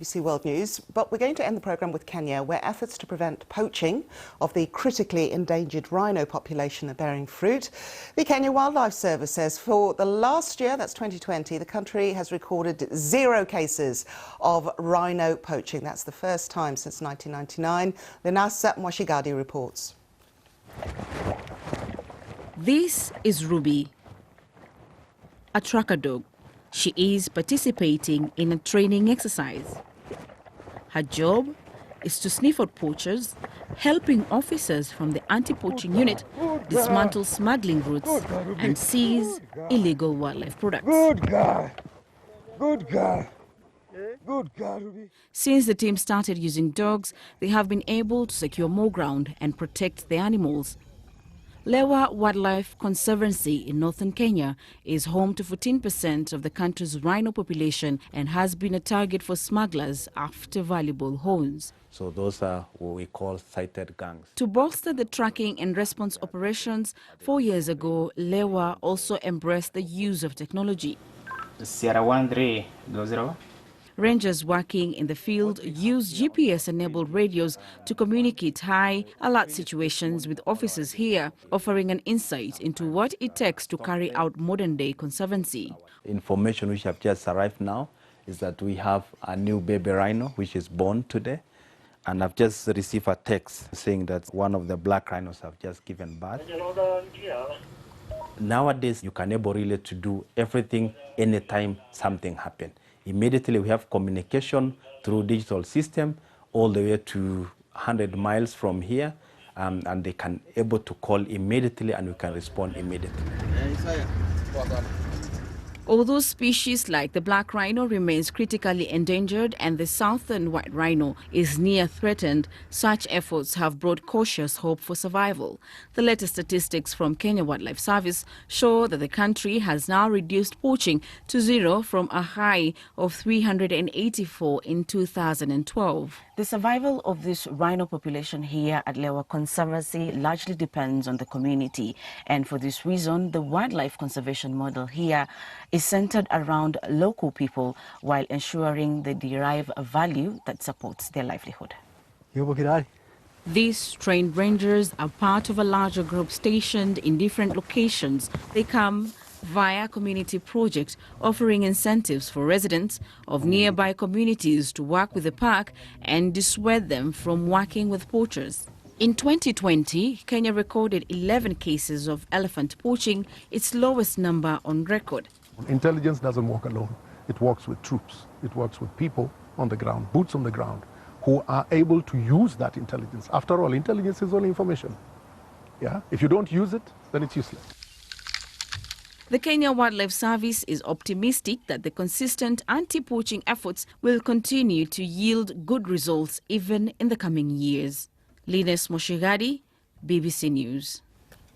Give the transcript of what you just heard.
BBC World News, but we're going to end the programme with Kenya, where efforts to prevent poaching of the critically endangered rhino population are bearing fruit. The Kenya Wildlife Service says for the last year, that's 2020, the country has recorded 0 cases of rhino poaching. That's the first time since 1999. Lynace Mwashigadi reports. This is Ruby, a tracker dog. She is participating in a training exercise. Her job is to sniff out poachers, helping officers from the anti-poaching unit dismantle smuggling routes and seize illegal wildlife products. Good guy. Good guy. Good guy, Ruby. Since the team started using dogs, they have been able to secure more ground and protect the animals. Lewa Wildlife Conservancy in northern Kenya is home to 14% of the country's rhino population and has been a target for smugglers after valuable horns. So those are what we call sighted gangs. To bolster the tracking and response operations, 4 years ago, Lewa also embraced the use of technology. Sierra 1300. Rangers working in the field use GPS-enabled radios to communicate high alert situations with officers here, offering an insight into what it takes to carry out modern-day conservancy. Information which have just arrived now is that we have a new baby rhino which is born today, and I've just received a text saying that one of the black rhinos have just given birth. Nowadays, you can able really to do everything anytime something happens. Immediately we have communication through digital system all the way to 100 miles from here, and they can able to call immediately and we can respond immediately. Although species like the black rhino remains critically endangered and the southern white rhino is near threatened, such efforts have brought cautious hope for survival. The latest statistics from Kenya Wildlife Service show that the country has now reduced poaching to 0 from a high of 384 in 2012. The survival of this rhino population here at Lewa Conservancy largely depends on the community, and for this reason the wildlife conservation model here is centered around local people while ensuring they derive a value that supports their livelihood. These trained rangers are part of a larger group stationed in different locations. They come via community projects offering incentives for residents of nearby communities to work with the park and dissuade them from working with poachers. In 2020, Kenya recorded 11 cases of elephant poaching, its lowest number on record. Intelligence doesn't work alone. It works with troops. It works with people on the ground, boots on the ground, who are able to use that intelligence. After all, intelligence is only information. Yeah? If you don't use it, then it's useless. The Kenya Wildlife Service is optimistic that the consistent anti-poaching efforts will continue to yield good results even in the coming years. Lynace, Mwashigadi, BBC News.